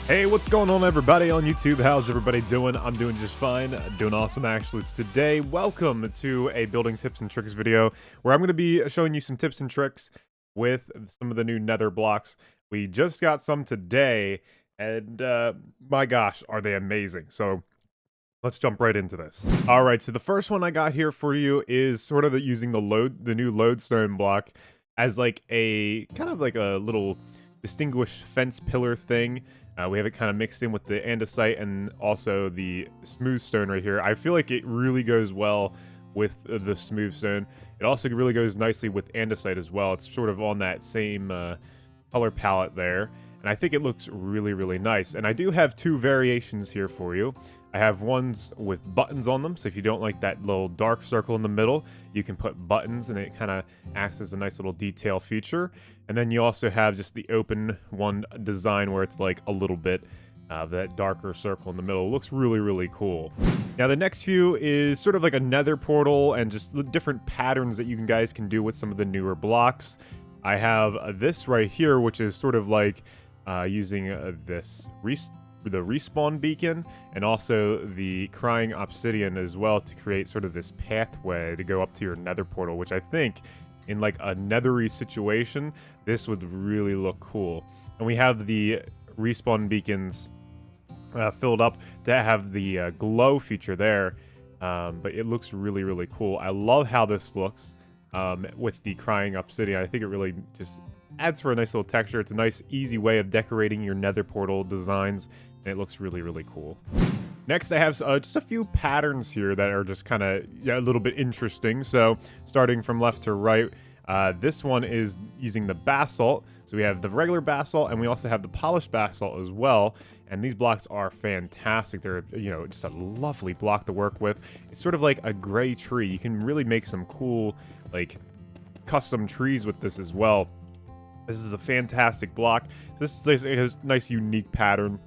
Hey, what's going on, everybody on YouTube? How's everybody doing? I'm doing just fine. Doing awesome, actually. Today, welcome to a building tips and tricks video where I'm going to be showing you some tips and tricks with some of the new Nether blocks. We just got some today, and my gosh, are they amazing. So let's jump right into this. All right, so the first one I got here for you is sort of using the new lodestone block as like a kind of like a little distinguished fence pillar thing. We have it kind of mixed in with the andesite and also the smooth stone right here. I feel like it really goes well with the smooth stone. It also really goes nicely with andesite as well. It's sort of on that same color palette there. And I think it looks really, really nice. And I do have two variations here for you. I have ones with buttons on them, so if you don't like that little dark circle in the middle, you can put buttons and it kind of acts as a nice little detail feature. And then you also have just the open one design where it's like a little bit of that darker circle in the middle. It looks really, really cool. Now the next few is sort of like a Nether Portal and just the different patterns that you guys can do with some of the newer blocks. I have this right here, which is sort of like using the respawn beacon and also the crying obsidian as well to create sort of this pathway to go up to your Nether portal, which I think in like a nethery situation this would really look cool. And we have the respawn beacons filled up to have the glow feature there, but it looks really, really cool. I love how this looks with the crying obsidian. I think it really just adds for a nice little texture. It's a nice, easy way of decorating your Nether portal designs, and it looks really, really cool. Next, I have just a few patterns here that are just kind of a little bit interesting. So, starting from left to right, this one is using the basalt. So we have the regular basalt, and we also have the polished basalt as well. And these blocks are fantastic. They're, just a lovely block to work with. It's sort of like a gray tree. You can really make some cool, like, custom trees with this as well. This is a fantastic block. This is a nice, unique pattern.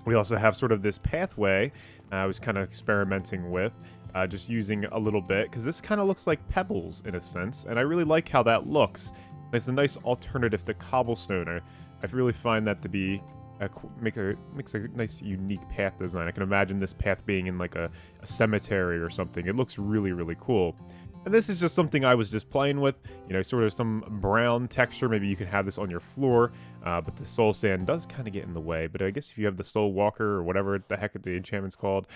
We also have sort of this pathway I was kind of experimenting with, just using a little bit, because this kind of looks like pebbles in a sense, and I really like how that looks. It's a nice alternative to cobblestone. I really find that to be makes a nice, unique path design. I can imagine this path being in like a cemetery or something. It looks really, really cool. And this is just something I was just playing with, sort of some brown texture. Maybe you can have this on your floor, but the soul sand does kind of get in the way. But I guess if you have the soul walker or whatever the heck the enchantment's called,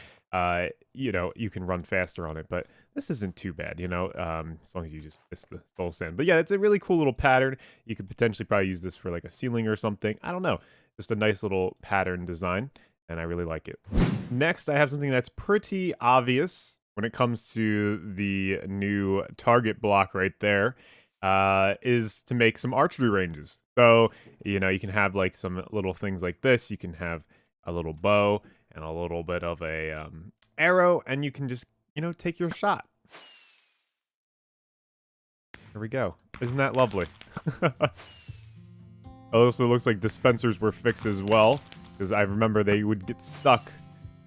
you can run faster on it. But this isn't too bad, as long as you just miss the soul sand. But yeah, it's a really cool little pattern. You could potentially probably use this for like a ceiling or something. I don't know. Just a nice little pattern design, and I really like it. Next, I have something that's pretty obvious when it comes to the new target block right there, is to make some archery ranges. So, you can have like some little things like this. You can have a little bow and a little bit of a arrow, and you can just, take your shot. There we go. Isn't that lovely? Also, looks like dispensers were fixed as well, because I remember they would get stuck.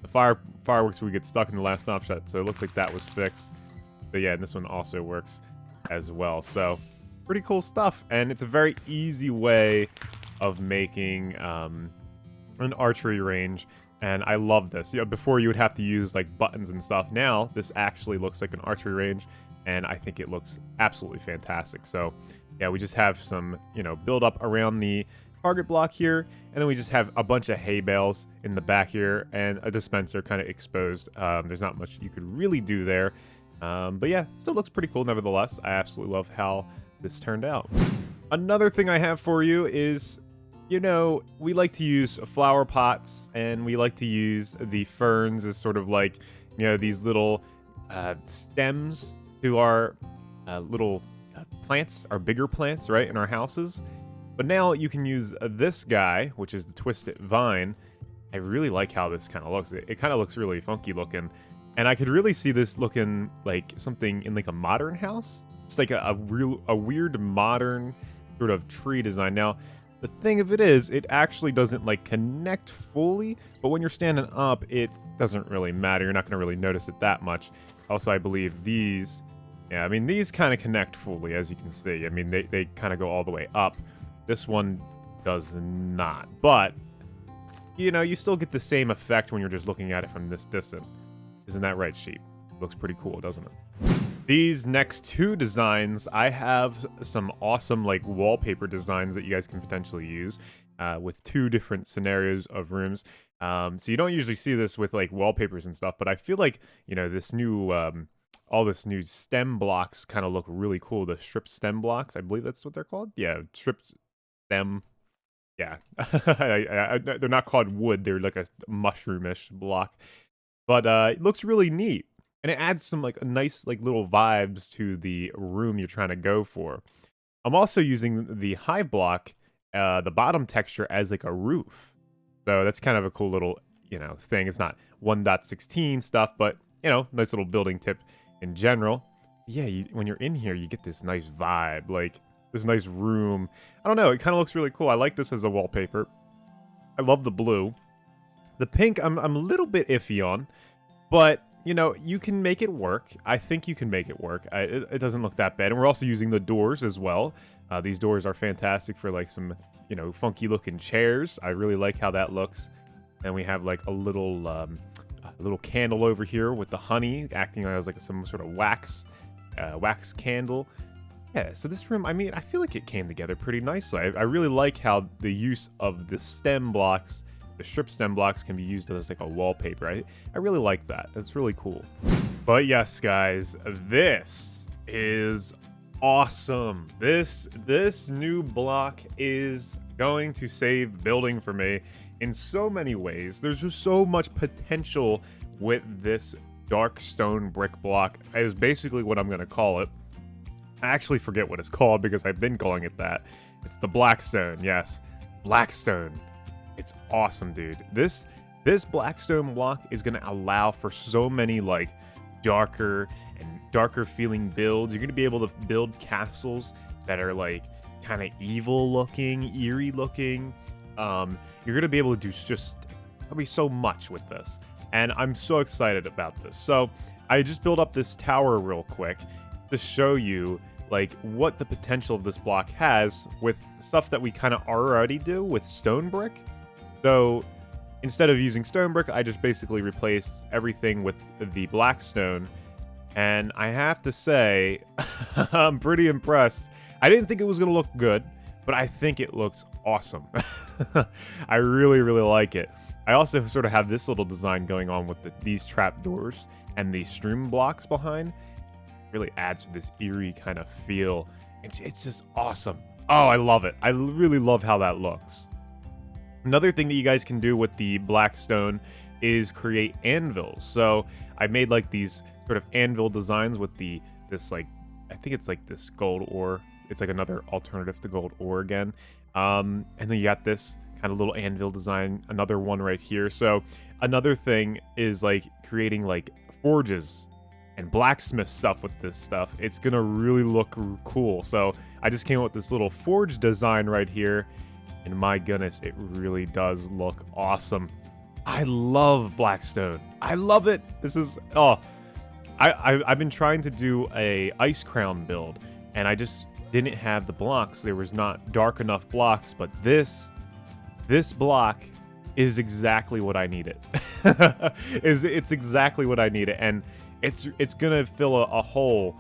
The fireworks would get stuck in the last snapshot, so it looks like that was fixed. But yeah, and this one also works as well. So, pretty cool stuff. And it's a very easy way of making an archery range. And I love this. Before you would have to use like buttons and stuff. Now, this actually looks like an archery range. And I think it looks absolutely fantastic. So, yeah, we just have some, build up around the target block here, and then we just have a bunch of hay bales in the back here and a dispenser kind of exposed. There's not much you could really do there, but yeah, still looks pretty cool nevertheless. I absolutely love how this turned out. Another thing I have for you is, we like to use flower pots, and we like to use the ferns as sort of like, these little stems to our little plants, our bigger plants, right, in our houses. But now you can use this guy, which is the Twisted Vine. I really like how this kind of looks. It kind of looks really funky looking. And I could really see this looking like something in like a modern house. It's like a weird modern sort of tree design. Now, the thing of it is, it actually doesn't like connect fully. But when you're standing up, it doesn't really matter. You're not going to really notice it that much. Also, I believe these, these kind of connect fully, as you can see. They kind of go all the way up. This one does not, but you know, you still get the same effect when you're just looking at it from this distance. Isn't that right, sheep? Looks pretty cool, doesn't it? These next two designs, I have some awesome like wallpaper designs that you guys can potentially use with two different scenarios of rooms. So you don't usually see this with like wallpapers and stuff, but I feel like, you know, this new all this new stem blocks kind of look really cool. The strip stem blocks, I believe that's what they're called. Yeah, strip stem. Yeah, they're not called wood. They're like a mushroomish block, but it looks really neat. And it adds some like nice like little vibes to the room you're trying to go for. I'm also using the hive block, the bottom texture as like a roof. So that's kind of a cool little, you know, thing. It's not 1.16 stuff, but you know, nice little building tip in general. Yeah, when you're in here, you get this nice vibe, like this nice room. I don't know, it kind of looks really cool. I like this as a wallpaper. I love the blue. The pink, I'm a little bit iffy on, but you know, you can make it work. I think you can make it work. It doesn't look that bad. And we're also using the doors as well. These doors are fantastic for like some, you know, funky looking chairs. I really like how that looks. And we have like a little candle over here with the honey acting as like some sort of wax candle. Yeah, so this room, I mean, I feel like it came together pretty nicely. I really like how the use of the stem blocks, the strip stem blocks, can be used as like a wallpaper. I really like that. That's really cool. But yes, guys, this is awesome. This new block is going to save building for me in so many ways. There's just so much potential with this dark stone brick block. Is basically what I'm going to call it. I actually forget what it's called because I've been calling it that. It's the Blackstone. Yes, Blackstone. It's awesome, dude. This Blackstone block is going to allow for so many like darker feeling builds. You're going to be able to build castles that are like kind of evil looking, eerie looking. You're going to be able to do just probably so much with this. And I'm so excited about this. So I just built up this tower real quick to show you like what the potential of this block has with stuff that we kind of already do with stone brick. So instead of using stone brick, I just basically replaced everything with the Blackstone. And I have to say, I'm pretty impressed. I didn't think it was going to look good, but I think it looks awesome. I really, really like it. I also sort of have this little design going on with these trapdoors and the stream blocks behind. It really adds this eerie kind of feel. It's just awesome. Oh, I love it. I really love how that looks. Another thing that you guys can do with the Blackstone is create anvils. So I made like these sort of anvil designs with this like, I think it's like this gold ore. It's like another alternative to gold ore again. And then you got this kind of little anvil design, another one right here. So another thing is like creating like forges and blacksmith stuff with this stuff. It's gonna really look cool. So I just came up with this little forge design right here. And my goodness, it really does look awesome. I love Blackstone. I love it. This is, oh, I've been trying to do a ice crown build, and I just didn't have the blocks. There was not dark enough blocks, but this block is exactly what I needed. It's exactly what I needed, and it's gonna fill a hole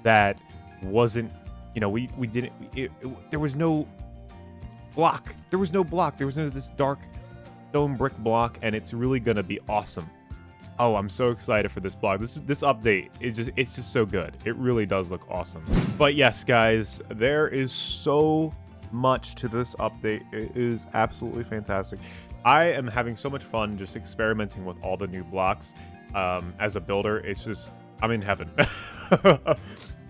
that wasn't, you know, we didn't. There was no block. There was no block. There was no this dark stone brick block, and it's really gonna be awesome. Oh, I'm so excited for this block. This update, it's just so good. It really does look awesome. But yes, guys, there is so much to this update. It is absolutely fantastic. I am having so much fun just experimenting with all the new blocks. As a builder, it's just, I'm in heaven.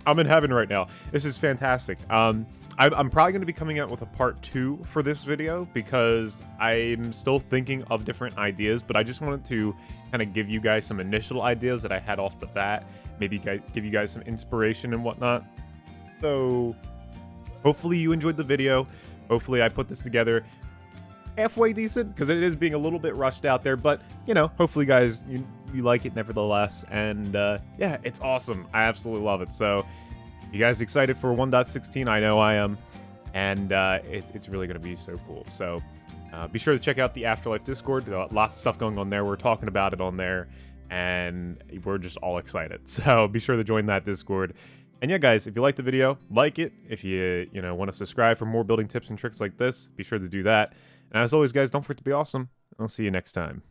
I'm in heaven right now. This is fantastic. I'm probably going to be coming out with a part 2 for this video because I'm still thinking of different ideas, but I just wanted to kind of give you guys some initial ideas that I had off the bat, maybe give you guys some inspiration and whatnot. So hopefully you enjoyed the video. Hopefully I put this together halfway decent because it is being a little bit rushed out there, but you know, hopefully guys, you like it nevertheless. And yeah, it's awesome. I absolutely love it. So you guys excited for 1.16? I know I am. And it's really going to be so cool. So Be sure to check out the Afterlife Discord. Lots of stuff going on there. We're talking about it on there, and we're just all excited. So be sure to join that Discord. And yeah, guys, if you liked the video, like it. If you want to subscribe for more building tips and tricks like this, be sure to do that. And as always, guys, don't forget to be awesome. I'll see you next time.